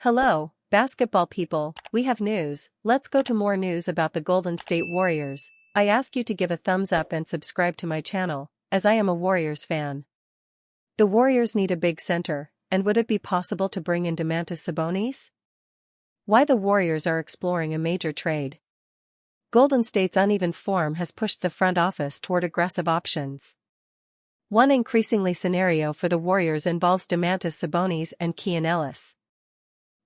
Hello, basketball people, we have news. Let's go to more news about the Golden State Warriors. I ask you to give a thumbs up and subscribe to my channel, as I am a Warriors fan. The Warriors need a big center, and would it be possible to bring in Domantas Sabonis? Why the Warriors are exploring a major trade. Golden State's uneven form has pushed the front office toward aggressive options. One increasingly scenario for the Warriors involves Domantas Sabonis and Keon Ellis.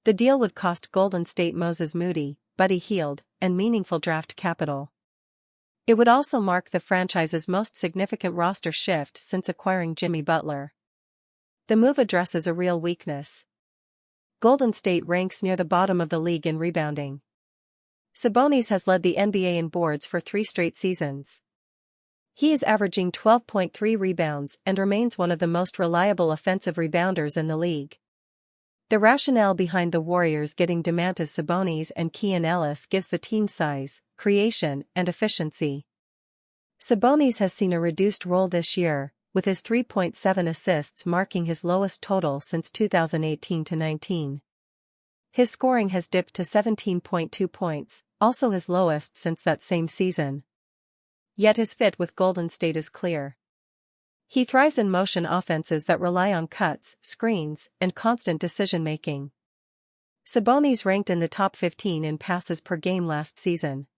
The deal would cost Golden State Moses Moody, Buddy Hield, and meaningful draft capital. It would also mark the franchise's most significant roster shift since acquiring Jimmy Butler. The move addresses a real weakness. Golden State ranks near the bottom of the league in rebounding. Sabonis has led the NBA in boards for 3 straight seasons. He is averaging 12.3 rebounds and remains one of the most reliable offensive rebounders in the league. The rationale behind the Warriors getting Domantas Sabonis and Keon Ellis gives the team size, creation, and efficiency. Sabonis has seen a reduced role this year, with his 3.7 assists marking his lowest total since 2018-19. His scoring has dipped to 17.2 points, also his lowest since that same season. Yet his fit with Golden State is clear. He thrives in motion offenses that rely on cuts, screens, and constant decision-making. Sabonis ranked in the top 15 in passes per game last season.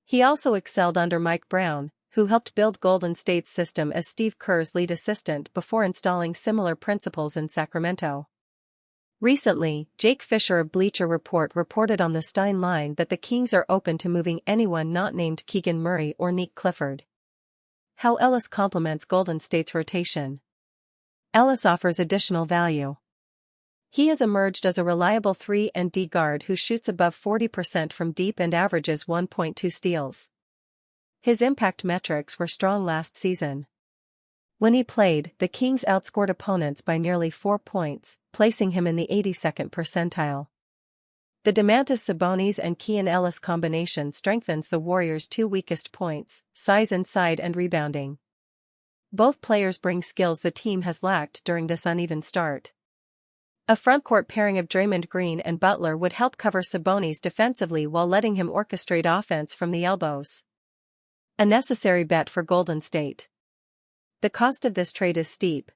He also excelled under Mike Brown, who helped build Golden State's system as Steve Kerr's lead assistant before installing similar principles in Sacramento. Recently, Jake Fisher of Bleacher Report reported on the Stein line that the Kings are open to moving anyone not named Keegan Murray or Nick Clifford. How Ellis complements Golden State's rotation. Ellis offers additional value. He has emerged as a reliable 3-and-D guard who shoots above 40% from deep and averages 1.2 steals. His impact metrics were strong last season. When he played, the Kings outscored opponents by nearly 4 points, placing him in the 82nd percentile. The Domantas Sabonis and Keon Ellis combination strengthens the Warriors' 2 weakest points, size inside and rebounding. Both players bring skills the team has lacked during this uneven start. A frontcourt pairing of Draymond Green and Butler would help cover Sabonis defensively while letting him orchestrate offense from the elbows. A necessary bet for Golden State. The cost of this trade is steep.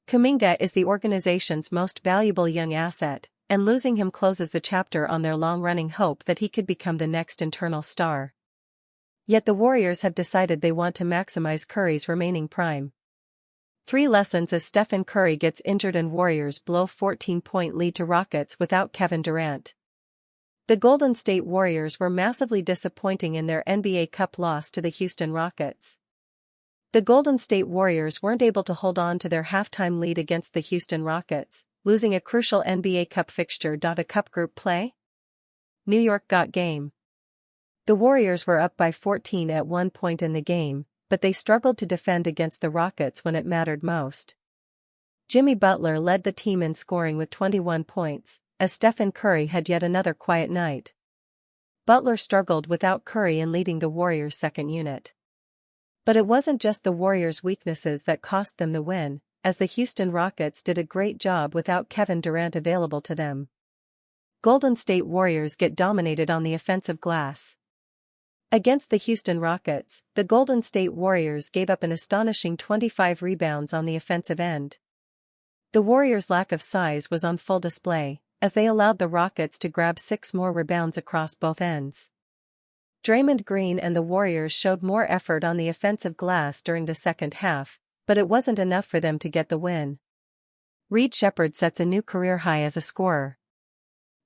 Kuminga is the organization's most valuable young asset, and losing him closes the chapter on their long-running hope that he could become the next internal star. Yet the Warriors have decided they want to maximize Curry's remaining prime. 3 lessons as Stephen Curry gets injured and Warriors blow 14-point lead to Rockets without Kevin Durant. The Golden State Warriors were massively disappointing in their NBA Cup loss to the Houston Rockets. The Golden State Warriors weren't able to hold on to their halftime lead against the Houston Rockets, losing a crucial NBA Cup fixture. A Cup group play? New York got game. The Warriors were up by 14 at one point in the game, but they struggled to defend against the Rockets when it mattered most. Jimmy Butler led the team in scoring with 21 points, as Stephen Curry had yet another quiet night. Butler struggled without Curry in leading the Warriors' second unit. But it wasn't just the Warriors' weaknesses that cost them the win, as the Houston Rockets did a great job without Kevin Durant available to them. Golden State Warriors get dominated on the offensive glass. Against the Houston Rockets, the Golden State Warriors gave up an astonishing 25 rebounds on the offensive end. The Warriors' lack of size was on full display, as they allowed the Rockets to grab 6 more rebounds across both ends. Draymond Green and the Warriors showed more effort on the offensive glass during the second half, but it wasn't enough for them to get the win. Reed Sheppard sets a new career high as a scorer.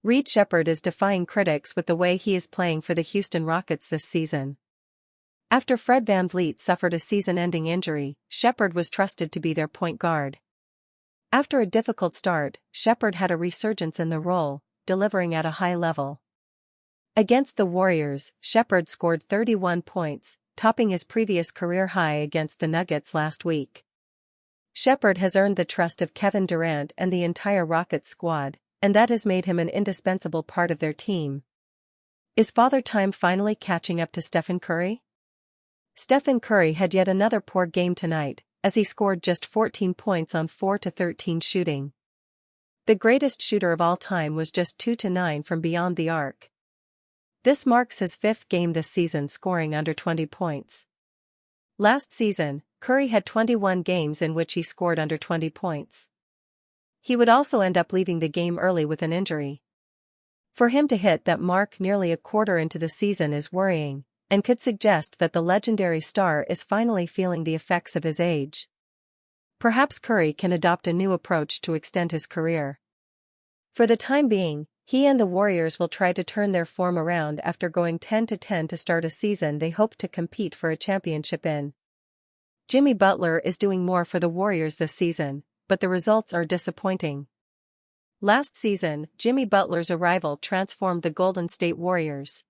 Reed Sheppard is defying critics with the way he is playing for the Houston Rockets this season. After Fred VanVleet suffered a season-ending injury, Sheppard was trusted to be their point guard. After a difficult start, Sheppard had a resurgence in the role, delivering at a high level. Against the Warriors, Sheppard scored 31 points, topping his previous career high against the Nuggets last week. Sheppard has earned the trust of Kevin Durant and the entire Rockets squad, and that has made him an indispensable part of their team. Is Father Time finally catching up to Stephen Curry? Stephen Curry had yet another poor game tonight, as he scored just 14 points on 4-13 shooting. The greatest shooter of all time was just 2-9 from beyond the arc. This marks his 5th game this season scoring under 20 points. Last season, Curry had 21 games in which he scored under 20 points. He would also end up leaving the game early with an injury. For him to hit that mark nearly a quarter into the season is worrying, and could suggest that the legendary star is finally feeling the effects of his age. Perhaps Curry can adopt a new approach to extend his career. For the time being, he and the Warriors will try to turn their form around after going 10-10 to start a season they hope to compete for a championship in. Jimmy Butler is doing more for the Warriors this season, but the results are disappointing. Last season, Jimmy Butler's arrival transformed the Golden State Warriors.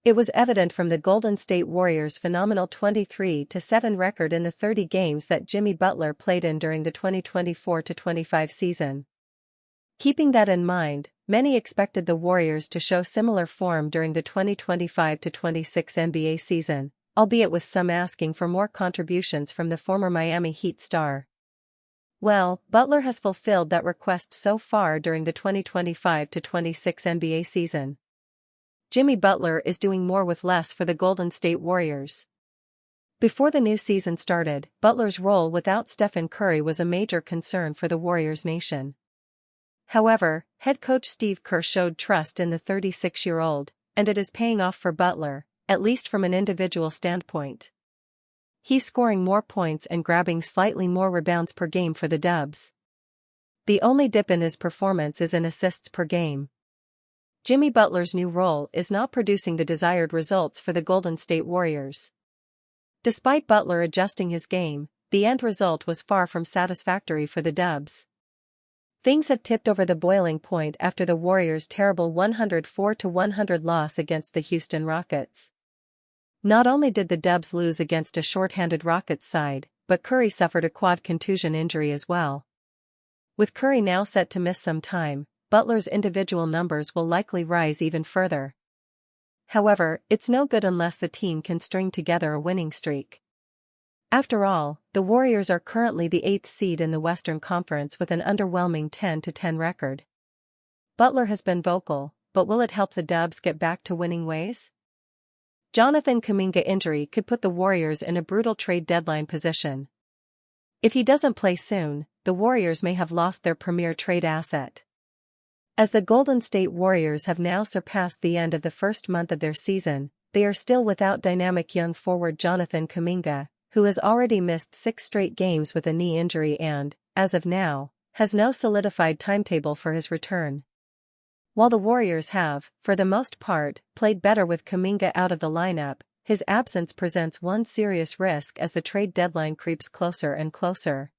It was evident from the Golden State Warriors' phenomenal 23-7 record in the 30 games that Jimmy Butler played in during the 2024-25 season. Keeping that in mind, many expected the Warriors to show similar form during the 2025-26 NBA season, albeit with some asking for more contributions from the former Miami Heat star. Well, Butler has fulfilled that request so far during the 2025-26 NBA season. Jimmy Butler is doing more with less for the Golden State Warriors. Before the new season started, Butler's role without Stephen Curry was a major concern for the Warriors nation. However, head coach Steve Kerr showed trust in the 36-year-old, and it is paying off for Butler, at least from an individual standpoint. He's scoring more points and grabbing slightly more rebounds per game for the Dubs. The only dip in his performance is in assists per game. Jimmy Butler's new role is not producing the desired results for the Golden State Warriors. Despite Butler adjusting his game, the end result was far from satisfactory for the Dubs. Things have tipped over the boiling point after the Warriors' terrible 104-100 loss against the Houston Rockets. Not only did the Dubs lose against a shorthanded Rockets side, but Curry suffered a quad contusion injury as well. With Curry now set to miss some time, Butler's individual numbers will likely rise even further. However, it's no good unless the team can string together a winning streak. After all, the Warriors are currently the 8th seed in the Western Conference with an underwhelming 10-10 record. Butler has been vocal, but will it help the Dubs get back to winning ways? Jonathan Kuminga injury could put the Warriors in a brutal trade deadline position. If he doesn't play soon, the Warriors may have lost their premier trade asset. As the Golden State Warriors have now surpassed the end of the first month of their season, they are still without dynamic young forward Jonathan Kuminga, who has already missed 6 straight games with a knee injury and, as of now, has no solidified timetable for his return. While the Warriors have, for the most part, played better with Kuminga out of the lineup, his absence presents one serious risk as the trade deadline creeps closer and closer.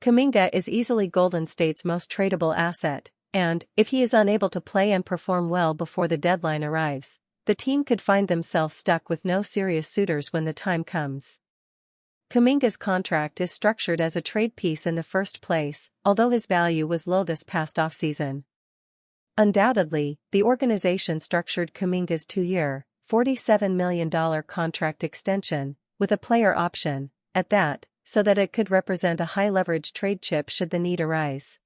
Kuminga is easily Golden State's most tradable asset, and, if he is unable to play and perform well before the deadline arrives, the team could find themselves stuck with no serious suitors when the time comes. Kuminga's contract is structured as a trade piece in the first place, although his value was low this past offseason. Undoubtedly, the organization structured Kuminga's 2-year, $47 million contract extension, with a player option, at that, so that it could represent a high-leverage trade chip should the need arise.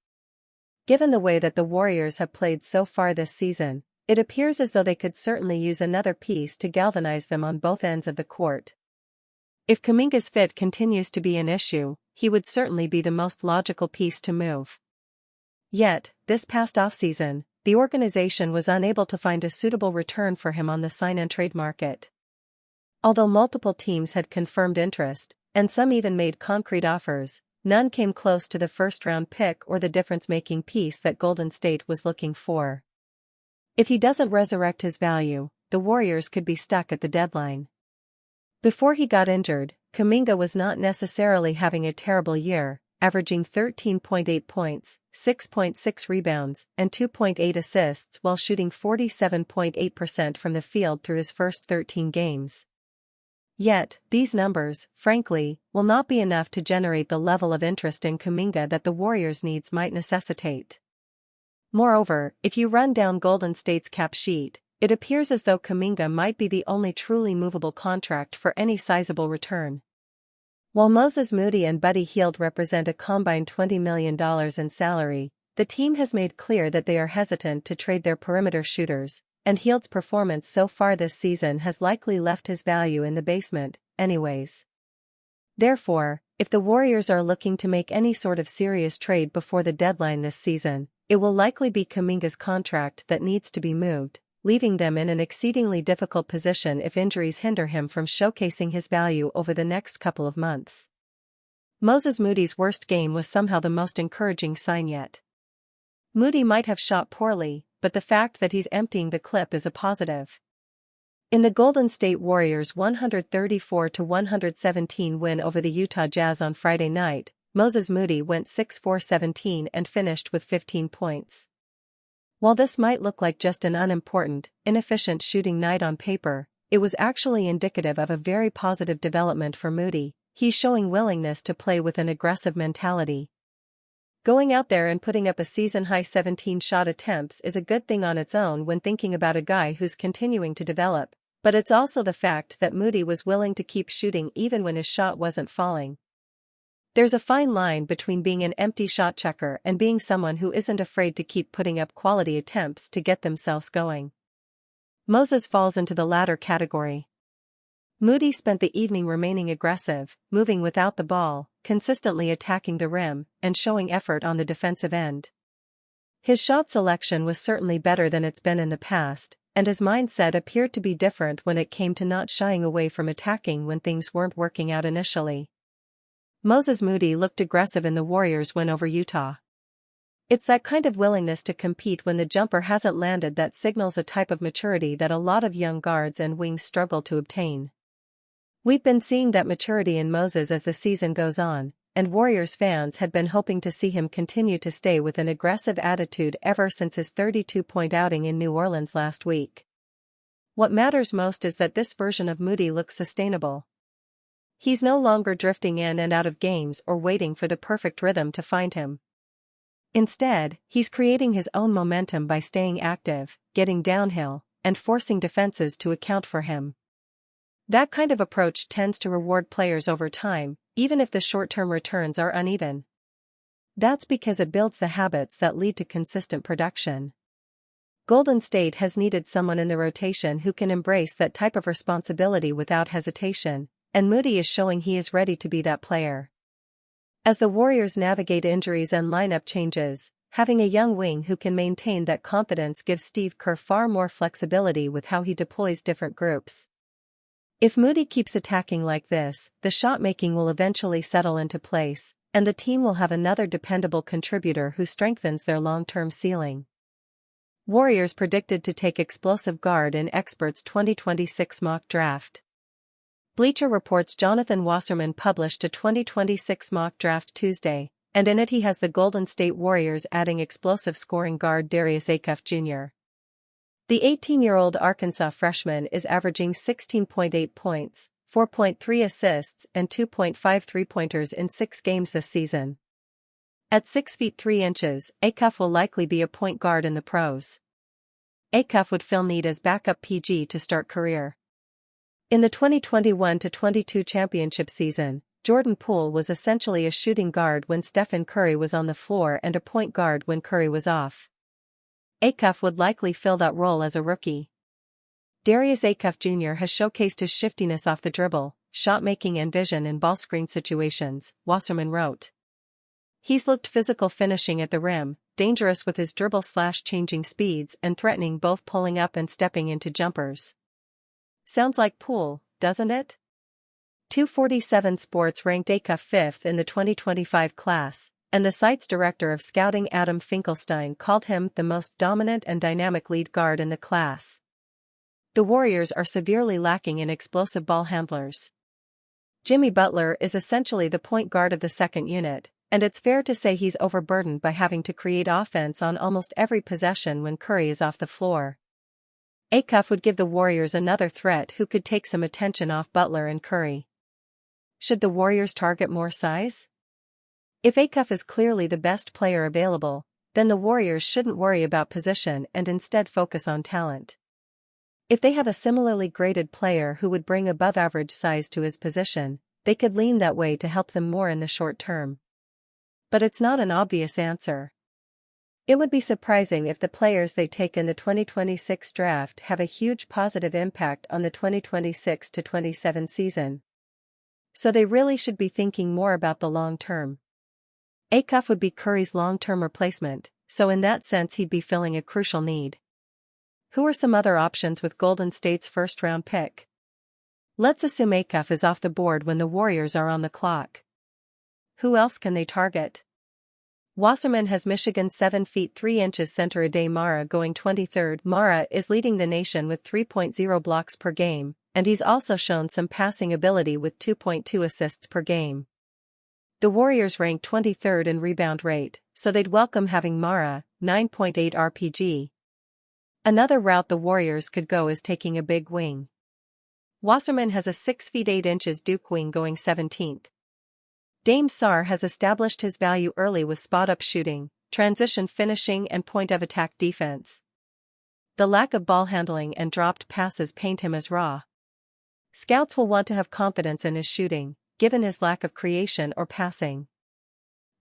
Given the way that the Warriors have played so far this season, it appears as though they could certainly use another piece to galvanize them on both ends of the court. If Kuminga's fit continues to be an issue, he would certainly be the most logical piece to move. Yet, this past offseason, the organization was unable to find a suitable return for him on the sign-and-trade market. Although multiple teams had confirmed interest, and some even made concrete offers, none came close to the first-round pick or the difference-making piece that Golden State was looking for. If he doesn't resurrect his value, the Warriors could be stuck at the deadline. Before he got injured, Kuminga was not necessarily having a terrible year, averaging 13.8 points, 6.6 rebounds, and 2.8 assists while shooting 47.8% from the field through his first 13 games. Yet, these numbers, frankly, will not be enough to generate the level of interest in Kuminga that the Warriors' needs might necessitate. Moreover, if you run down Golden State's cap sheet, it appears as though Kuminga might be the only truly movable contract for any sizable return. While Moses Moody and Buddy Hield represent a combined $20 million in salary, The team has made clear that they are hesitant to trade their perimeter shooters, and Hield's performance so far this season has likely left his value in the basement, anyways. Therefore, if the Warriors are looking to make any sort of serious trade before the deadline this season, it will likely be Kuminga's contract that needs to be moved, leaving them in an exceedingly difficult position if injuries hinder him from showcasing his value over the next couple of months. Moses Moody's worst game was somehow the most encouraging sign yet. Moody might have shot poorly, but the fact that he's emptying the clip is a positive. In the Golden State Warriors' 134-117 win over the Utah Jazz on Friday night, Moses Moody went 6-for-17 and finished with 15 points. While this might look like just an unimportant, inefficient shooting night on paper, it was actually indicative of a very positive development for Moody. He's showing willingness to play with an aggressive mentality. Going out there and putting up a season-high 17 shot attempts is a good thing on its own when thinking about a guy who's continuing to develop, but it's also the fact that Moody was willing to keep shooting even when his shot wasn't falling. There's a fine line between being an empty shot checker and being someone who isn't afraid to keep putting up quality attempts to get themselves going. Moses falls into the latter category. Moody spent the evening remaining aggressive, moving without the ball, consistently attacking the rim, and showing effort on the defensive end. His shot selection was certainly better than it's been in the past, and his mindset appeared to be different when it came to not shying away from attacking when things weren't working out initially. Moses Moody looked aggressive in the Warriors' win over Utah. It's that kind of willingness to compete when the jumper hasn't landed that signals a type of maturity that a lot of young guards and wings struggle to obtain. We've been seeing that maturity in Moses as the season goes on, and Warriors fans had been hoping to see him continue to stay with an aggressive attitude ever since his 32-point outing in New Orleans last week. What matters most is that this version of Moody looks sustainable. He's no longer drifting in and out of games or waiting for the perfect rhythm to find him. Instead, he's creating his own momentum by staying active, getting downhill, and forcing defenses to account for him. That kind of approach tends to reward players over time, even if the short-term returns are uneven. That's because it builds the habits that lead to consistent production. Golden State has needed someone in the rotation who can embrace that type of responsibility without hesitation, and Moody is showing he is ready to be that player. As the Warriors navigate injuries and lineup changes, having a young wing who can maintain that confidence gives Steve Kerr far more flexibility with how he deploys different groups. If Moody keeps attacking like this, the shot-making will eventually settle into place, and the team will have another dependable contributor who strengthens their long-term ceiling. Warriors predicted to take explosive guard in experts' 2026 mock draft. Bleacher Report's Jonathan Wasserman published a 2026 mock draft Tuesday, and in it he has the Golden State Warriors adding explosive scoring guard Darius Acuff Jr. The 18-year-old Arkansas freshman is averaging 16.8 points, 4.3 assists and 2.5 three-pointers in 6 games this season. At 6 feet 3 inches, Acuff will likely be a point guard in the pros. Acuff would fill need as backup PG to start career. In the 2021-22 championship season, Jordan Poole was essentially a shooting guard when Stephen Curry was on the floor and a point guard when Curry was off. Acuff would likely fill that role as a rookie. Darius Acuff Jr. has showcased his shiftiness off the dribble, shot-making and vision in ball screen situations, Wasserman wrote. He's looked physical finishing at the rim, dangerous with his dribble/changing speeds and threatening both pulling up and stepping into jumpers. Sounds like Poole, doesn't it? 247 Sports ranked Acuff 5th in the 2025 class, and the site's director of scouting Adam Finkelstein called him the most dominant and dynamic lead guard in the class. The Warriors are severely lacking in explosive ball handlers. Jimmy Butler is essentially the point guard of the second unit, and it's fair to say he's overburdened by having to create offense on almost every possession when Curry is off the floor. Acuff would give the Warriors another threat who could take some attention off Butler and Curry. Should the Warriors target more size? If Acuff is clearly the best player available, then the Warriors shouldn't worry about position and instead focus on talent. If they have a similarly graded player who would bring above-average size to his position, they could lean that way to help them more in the short term. But it's not an obvious answer. It would be surprising if the players they take in the 2026 draft have a huge positive impact on the 2026-27 season. So they really should be thinking more about the long term. Acuff would be Curry's long-term replacement, so in that sense he'd be filling a crucial need. Who are some other options with Golden State's first-round pick? Let's assume Acuff is off the board when the Warriors are on the clock. Who else can they target? Wasserman has Michigan's 7 feet 3 inches center Ade Mara going 23rd. Mara is leading the nation with 3.0 blocks per game, and he's also shown some passing ability with 2.2 assists per game. The Warriors rank 23rd in rebound rate, so they'd welcome having Mara, 9.8 RPG. Another route the Warriors could go is taking a big wing. Wasserman has a 6 feet 8 inches Duke wing going 17th. Dame Sarr has established his value early with spot-up shooting, transition finishing and point-of-attack defense. The lack of ball handling and dropped passes paint him as raw. Scouts will want to have confidence in his shooting, given his lack of creation or passing.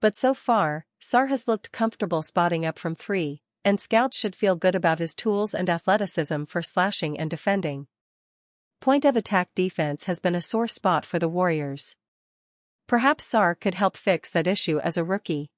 But so far, Sarr has looked comfortable spotting up from 3, and scouts should feel good about his tools and athleticism for slashing and defending. Point-of-attack defense has been a sore spot for the Warriors. Perhaps Sarr could help fix that issue as a rookie.